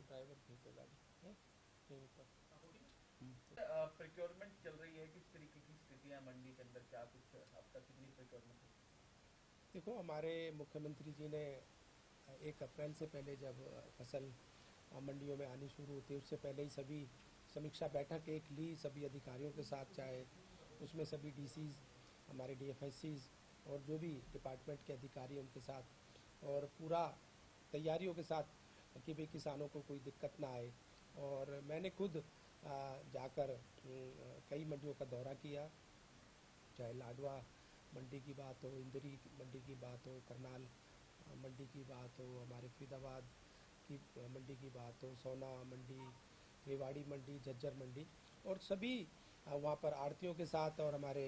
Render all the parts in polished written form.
Driver भेज दो गाड़ी है यहीं ऊपर। प्रिक्योरमेंट चल रही है, किस तरीके की स्थितियां मंडी के अंदर, क्या कुछ अब तक कितनी प्रिक्योरमेंट हुई? देखो, हमारे मुख्यमंत्री जी ने 1 अप्रैल से पहले जब फसल मंडियों में आनी शुरू होती है उससे पहले ही सभी समीक्षा बैठक एक ली सभी अधिकारियों के साथ, चाहे उसमें सभी डीसीज, हमारे डीएफएससीज और जो भी डिपार्टमेंट के अधिकारी उनके साथ, और पूरा तैयारियों के साथ कि भाई किसानों को कोई दिक्कत ना आए। और मैंने खुद जाकर कई मंडियों का दौरा किया, चाहे लाडवा मंडी की बात हो, इंदरी मंडी की बात हो, करनाल मंडी की बात हो, हमारे फरीदाबाद की मंडी की बात हो, सोना मंडी, रेवाड़ी मंडी, झज्जर मंडी, और सभी वहाँ पर आड़तियों के साथ और हमारे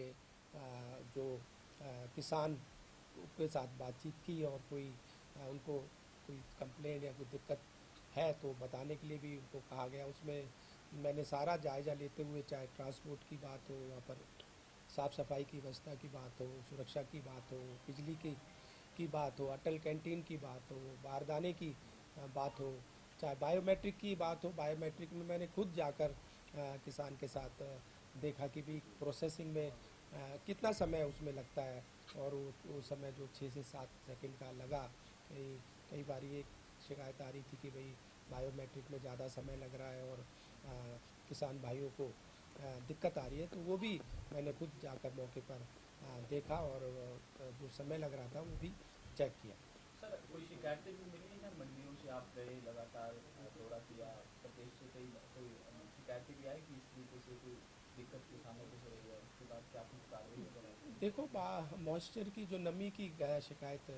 जो किसान के साथ बातचीत की, और कोई उनको कोई कंप्लेंट या कोई दिक्कत है तो बताने के लिए भी उनको कहा गया। उसमें मैंने सारा जायज़ा लेते हुए, चाहे ट्रांसपोर्ट की बात हो, वहाँ पर साफ़ सफाई की व्यवस्था की बात हो, सुरक्षा की बात हो, बिजली की बात हो, अटल कैंटीन की बात हो, बारदाने की बात हो, चाहे बायोमेट्रिक की बात हो। बायोमेट्रिक में मैंने खुद जाकर किसान के साथ देखा कि भी प्रोसेसिंग में कितना समय उसमें लगता है, और वो समय जो 6 से 7 सेकंड का लगा, कई कई बार ये शिकायत आ रही थी कि भाई बायोमेट्रिक में ज़्यादा समय लग रहा है और किसान भाइयों को दिक्कत आ रही है, तो वो भी मैंने खुद जाकर मौके पर देखा, और जो समय लग रहा था वो भी चेक किया। सर, कोई शिकायतें भी मिली हैं मंडियों से? आप गए, लगातार दौरा किया, प्रदेश से कई कोई शिकायतें भी आई कि इस तरीके से कोई दिक्कत किसानों को हो रही है, उसके बाद क्या कुछ कार्रवाई वगैरह हुई? देखो, मॉइस्चर की जो नमी की शिकायत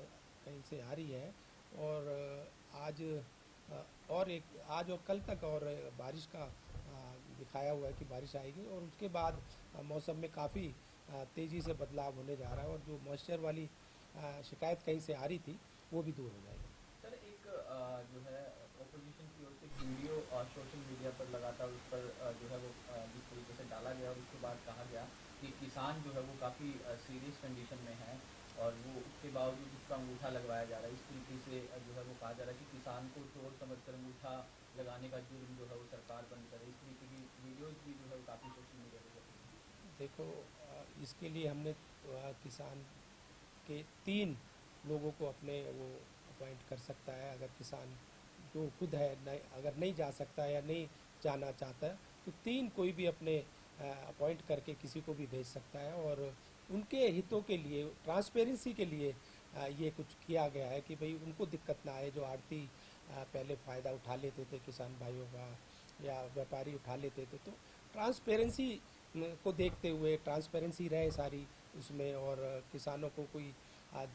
कहीं से आ रही है, और आज और एक आज और कल तक और बारिश का दिखाया हुआ है कि बारिश आएगी, और उसके बाद मौसम में काफ़ी तेज़ी से बदलाव होने जा रहा है, और जो मॉइस्चर वाली शिकायत कहीं से आ रही थी वो भी दूर हो जाएगी। सर, एक जो है ओपोजिशन की ओर से एक वीडियो सोशल मीडिया पर लगातार उस पर जो है वो जिस तरीके से डाला गया, और उसके बाद कहा गया कि किसान जो है वो काफ़ी सीरियस कंडीशन में है, और वो उसके बावजूद उसका अंगूठा लगवाया जा रहा है। इस तरीके से जो है वो कहा जा रहा है कि किसान को चोर समझकर अंगूठा लगाने का जुर्म जो है वो सरकार बंद करे। इस तरीके की वीडियोज़ भी जो है वो काफ़ी सोशल मीडिया पर चल रही हैं। देखो, इसके लिए हमने किसान के 3 लोगों को अपने वो अपॉइंट कर सकता है। अगर किसान जो खुद है नहीं, अगर नहीं जा सकता है या नहीं जाना चाहता है, तो 3 कोई भी अपने अपॉइंट करके किसी को भी भेज सकता है, और उनके हितों के लिए, ट्रांसपेरेंसी के लिए ये कुछ किया गया है कि भाई उनको दिक्कत ना आए। जो आड़ती पहले फ़ायदा उठा लेते थे किसान भाइयों का, या व्यापारी उठा लेते थे, तो ट्रांसपेरेंसी को देखते हुए, ट्रांसपेरेंसी रहे सारी उसमें, और किसानों को कोई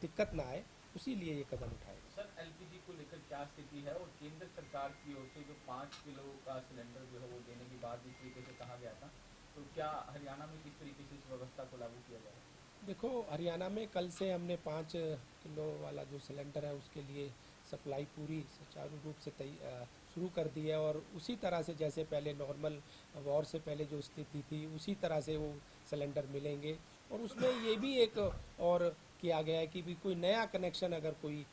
दिक्कत ना आए, उसी लिए ये कदम उठाए गए। सर, एलपीजी को लेकर क्या स्थिति है, और केंद्र सरकार की ओर से जो 5 किलो का सिलेंडर जो है वो देने की बात जिस तरीके से कहा गया था, तो क्या हरियाणा में किस तरीके से इस व्यवस्था को लागू किया जाएगा? देखो, हरियाणा में कल से हमने 5 किलो वाला जो सिलेंडर है उसके लिए सप्लाई पूरी सुचारू रूप से शुरू कर दी है, और उसी तरह से जैसे पहले नॉर्मल वॉर से पहले जो स्थिति थी उसी तरह से वो सिलेंडर मिलेंगे। और उसमें ये भी एक और किया गया है कि भी कोई नया कनेक्शन अगर कोई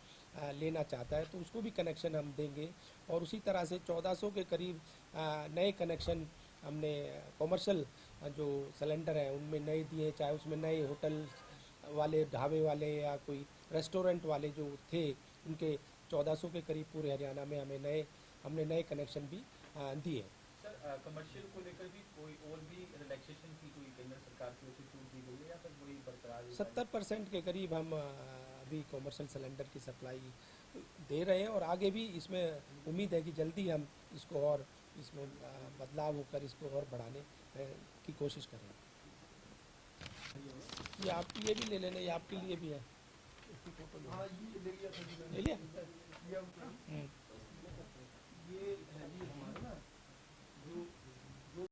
लेना चाहता है तो उसको भी कनेक्शन हम देंगे, और उसी तरह से 1400 के करीब नए कनेक्शन हमने कॉमर्शियल जो सिलेंडर हैं उनमें नए दिए, चाहे उसमें नए होटल वाले, ढाबे वाले, या कोई रेस्टोरेंट वाले जो थे, उनके 1400 के करीब पूरे हरियाणा में हमने नए कनेक्शन भी दिए। सर, कमर्शियल को लेकर भी कोई और भी रिलैक्सेशन की कोई केंद्र सरकार की ओर से छूट दी गई है, या फिर वही बरकरार ही रहेगी? 70% के करीब हम अभी कॉमर्शियल सिलेंडर की सप्लाई दे रहे हैं, और आगे भी इसमें उम्मीद है कि जल्दी हम इसको और इसमें बदलाव होकर इसको और बढ़ाने की कोशिश करेंगे। ये आपकी, ये भी ले लेना, ये आपके लिए भी है। इसकी फोटो ले हाँ, ये ले लिया था जी मैंने। ले लिया। ये है जी हमारा ना, जो